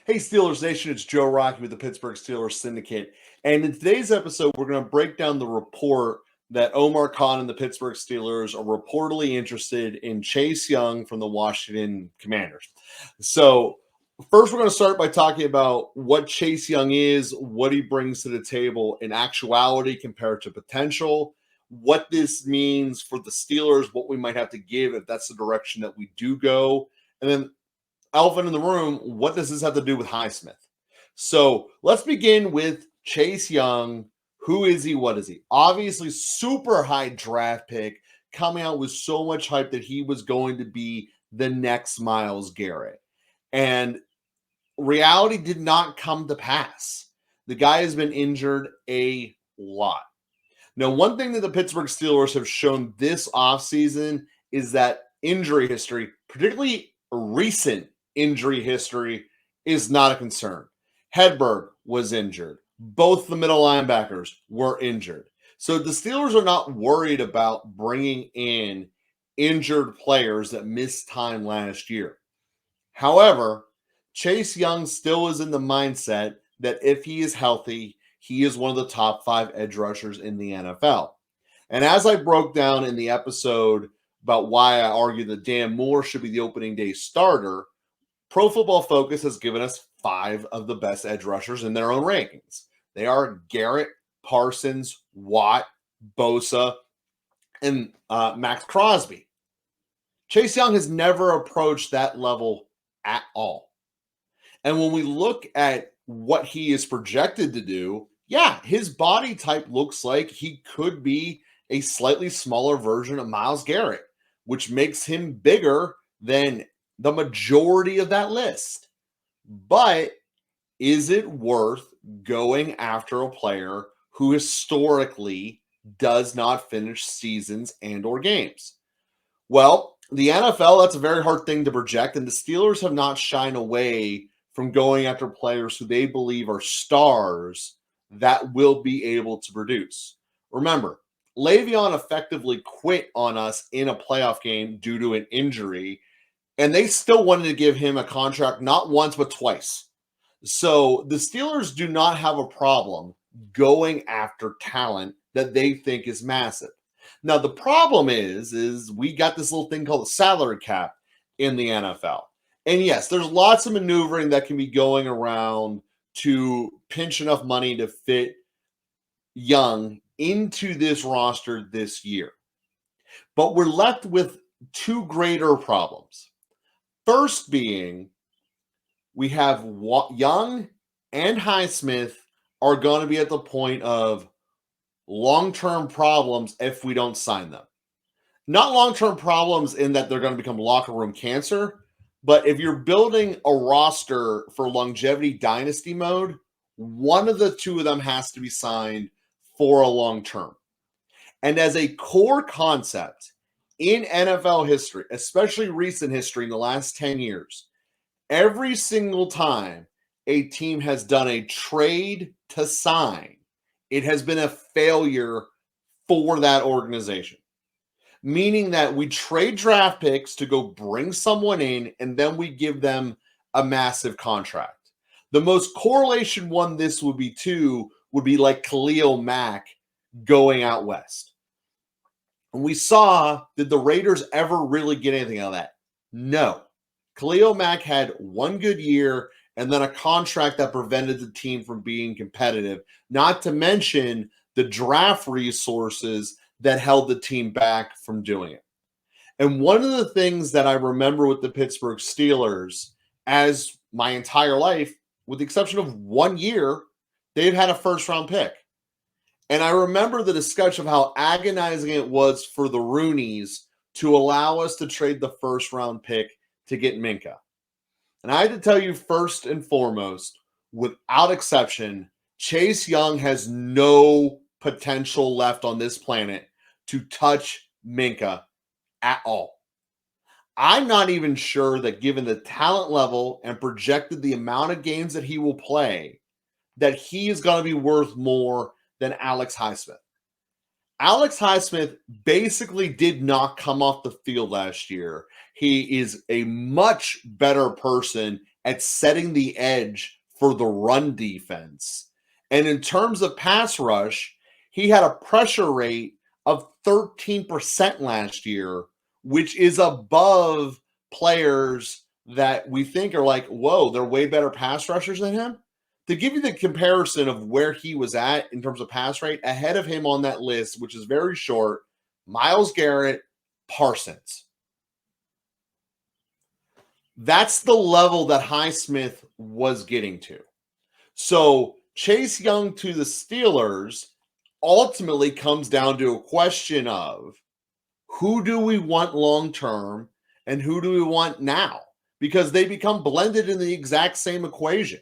Hey, Steelers Nation, it's Joe Rocky with the Pittsburgh Steelers Syndicate. And in today's episode, we're going to break down the report that Omar Khan and the Pittsburgh Steelers are reportedly interested in Chase Young from the Washington Commanders. So, first, we're going to start by talking about what Chase Young is, what he brings to the table in actuality compared to potential, what this means for the Steelers, what we might have to give if that's the direction that we do go. And then elephant in the room, what does this have to do with Highsmith? So let's begin with Chase Young. Who is he? What is he? Obviously, super high draft pick, coming out with so much hype that he was going to be the next Myles Garrett. And reality did not come to pass. The guy has been injured a lot. Now, one thing that the Pittsburgh Steelers have shown this offseason is that injury history, particularly recent injury history, is not a concern. Hedberg was injured. Both the middle linebackers were injured. So the Steelers are not worried about bringing in injured players that missed time last year. However, Chase Young still is in the mindset that if he is healthy, he is one of the top 5 edge rushers in the NFL. And as I broke down in the episode about why I argue that Dan Moore should be the opening day starter, Pro Football Focus has given us 5 of the best edge rushers in their own rankings. They are Garrett, Parsons, Watt, Bosa, and Max Crosby. Chase Young has never approached that level at all. And when we look at what he is projected to do, yeah, his body type looks like he could be a slightly smaller version of Myles Garrett, which makes him bigger than the majority of that list. But is it worth going after a player who historically does not finish seasons and or games? Well, the NFL, that's a very hard thing to project, and the Steelers have not shied away from going after players who they believe are stars that will be able to produce. Remember, Le'Veon effectively quit on us in a playoff game due to an injury, and they still wanted to give him a contract not once but twice. So the Steelers do not have a problem going after talent that they think is massive. Now, the problem is we got this little thing called the salary cap in the NFL. And yes, there's lots of maneuvering that can be going around to pinch enough money to fit Young into this roster this year. But we're left with 2 greater problems. First being, we have Young and Highsmith are going to be at the point of long-term problems if we don't sign them. Not long-term problems in that they're going to become locker room cancer, but if you're building a roster for longevity dynasty mode, one of the 2 of them has to be signed for a long term. And as a core concept in NFL history, especially recent history in the last 10 years, every single time a team has done a trade to sign, it has been a failure for that organization. Meaning that we trade draft picks to go bring someone in, and then we give them a massive contract. The most correlation one this would be to would be like Khalil Mack going out west. And we saw, did the Raiders ever really get anything out of that? No. Khalil Mack had 1 good year and then a contract that prevented the team from being competitive, not to mention the draft resources that held the team back from doing it. And one of the things that I remember with the Pittsburgh Steelers, as my entire life, with the exception of 1 year, they've had a first-round pick. And I remember the discussion of how agonizing it was for the Rooneys to allow us to trade the first-round pick to get Minka. And I had to tell you first and foremost, without exception, Chase Young has no potential left on this planet to touch Minka at all. I'm not even sure that given the talent level and projected the amount of games that he will play, that he is going to be worth more than Alex Highsmith. Alex Highsmith basically did not come off the field last year. He is a much better person at setting the edge for the run defense. And in terms of pass rush, he had a pressure rate of 13% last year, which is above players that we think are like, whoa, they're way better pass rushers than him. To give you the comparison of where he was at in terms of pass rate, ahead of him on that list, which is very short, Myles Garrett, Parsons. That's the level that Highsmith was getting to. So Chase Young to the Steelers ultimately comes down to a question of who do we want long-term and who do we want now? Because they become blended in the exact same equation.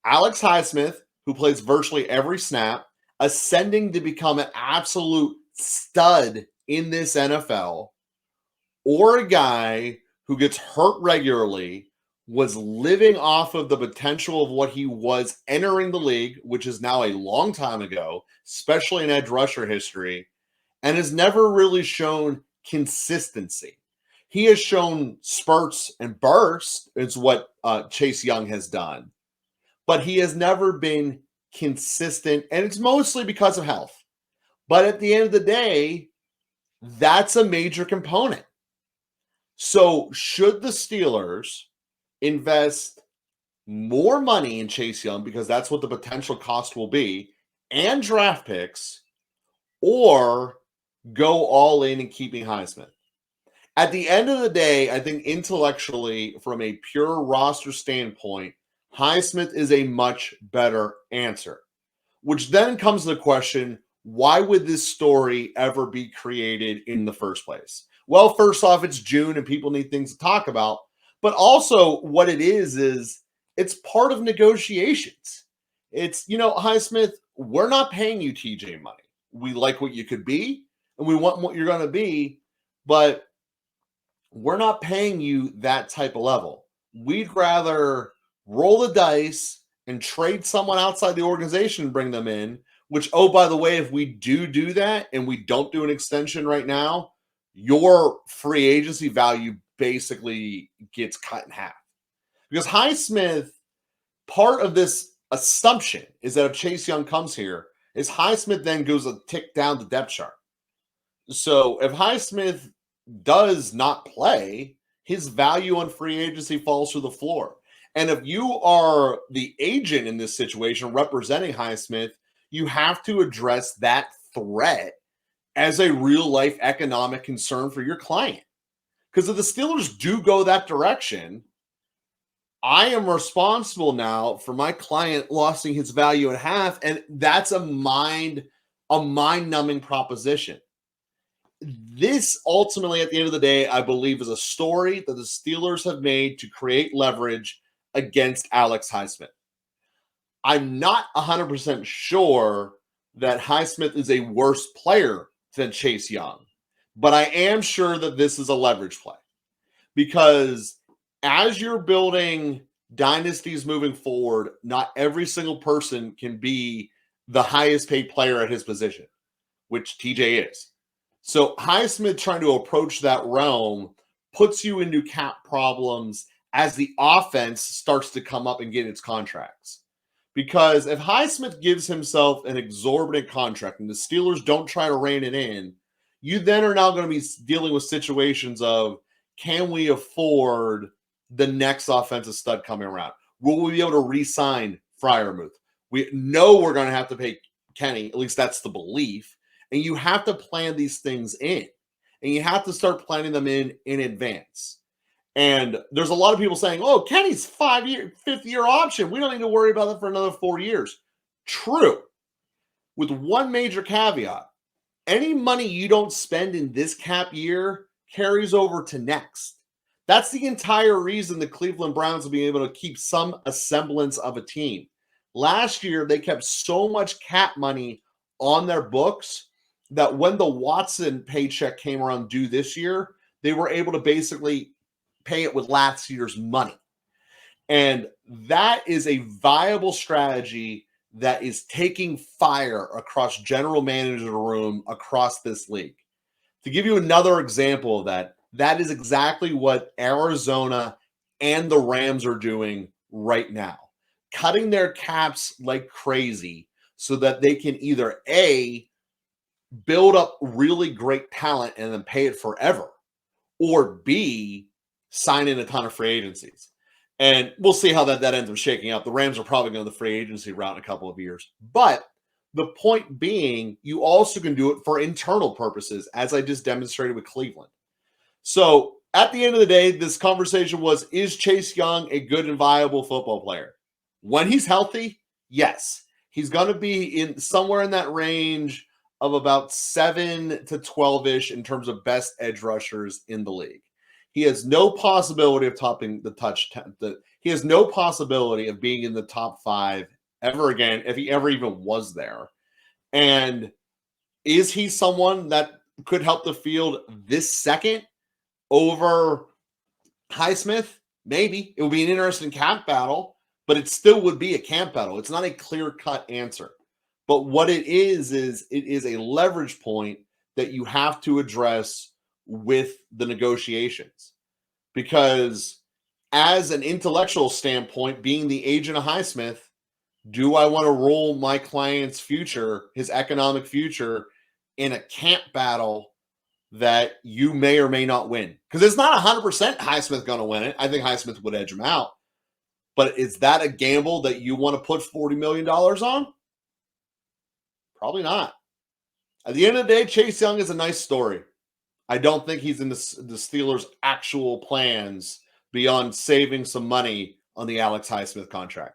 Alex Highsmith, who plays virtually every snap, ascending to become an absolute stud in this NFL, or a guy who gets hurt regularly, was living off of the potential of what he was entering the league, which is now a long time ago, especially in edge rusher history, and has never really shown consistency. He has shown spurts and bursts, is what Chase Young has done, but he has never been consistent, and it's mostly because of health. But at the end of the day, that's a major component. So should the Steelers invest more money in Chase Young, because that's what the potential cost will be, and draft picks, or go all in keeping Highsmith? At the end of the day, I think intellectually, from a pure roster standpoint, Highsmith is a much better answer, which then comes to the question, why would this story ever be created in the first place? Well, first off, it's June and people need things to talk about, but also what it is it's part of negotiations. It's, Highsmith, we're not paying you TJ money. We like what you could be and we want what you're going to be, but we're not paying you that type of level. We'd rather roll the dice and trade someone outside the organization and bring them in, which, oh, by the way, if we do that and we don't do an extension right now, your free agency value basically gets cut in half. Because Highsmith, part of this assumption is that if Chase Young comes here, is Highsmith then goes a tick down the depth chart. So if Highsmith does not play, his value on free agency falls through the floor. And if you are the agent in this situation representing Highsmith, you have to address that threat as a real life economic concern for your client. Because if the Steelers do go that direction, I am responsible now for my client losing his value in half, and that's a mind-numbing proposition. This ultimately, at the end of the day, I believe is a story that the Steelers have made to create leverage against Alex Highsmith. I'm not 100% sure that Highsmith is a worse player than Chase Young, but I am sure that this is a leverage play, because as you're building dynasties moving forward, not every single person can be the highest paid player at his position, which TJ is. So Highsmith trying to approach that realm puts you into cap problems as the offense starts to come up and get its contracts. Because if Highsmith gives himself an exorbitant contract and the Steelers don't try to rein it in, you then are now going to be dealing with situations of, can we afford the next offensive stud coming around? Will we be able to re-sign Freiermuth? We know we're going to have to pay Kenny, at least that's the belief. And you have to plan these things in. And you have to start planning them in advance. And there's a lot of people saying, oh, Kenny's fifth-year option. We don't need to worry about that for another 4 years. True. With one major caveat. Any money you don't spend in this cap year carries over to next. That's the entire reason the Cleveland Browns will be able to keep some semblance of a team. Last year, they kept so much cap money on their books that when the Watson paycheck came around due this year, they were able to basically pay it with last year's money. And that is a viable strategy that is taking fire across general manager room across this league. To give you another example of that, that is exactly what Arizona and the Rams are doing right now, cutting their caps like crazy so that they can either A, build up really great talent and then pay it forever, or B, sign in a ton of free agencies. And we'll see how that ends up shaking out. The Rams are probably going to the free agency route in a couple of years. But the point being, you also can do it for internal purposes, as I just demonstrated with Cleveland. So at the end of the day, this conversation was, is Chase Young a good and viable football player? When he's healthy, yes. He's going to be in somewhere in that range of about 7 to 12-ish in terms of best edge rushers in the league. He has no possibility of topping the he has no possibility of being in the top 5 ever again, if he ever even was there. And is he someone that could help the field this second over Highsmith? Maybe. It would be an interesting camp battle, but it still would be a camp battle. It's not a clear-cut answer. But what it is it is a leverage point that you have to address with the negotiations. Because as an intellectual standpoint, being the agent of Highsmith, do I want to roll my client's future, his economic future, in a camp battle that you may or may not win? Because it's not 100% Highsmith going to win it. I think Highsmith would edge him out. But is that a gamble that you want to put $40 million on? Probably not. At the end of the day, Chase Young is a nice story. I don't think he's in the Steelers' actual plans beyond saving some money on the Alex Highsmith contract.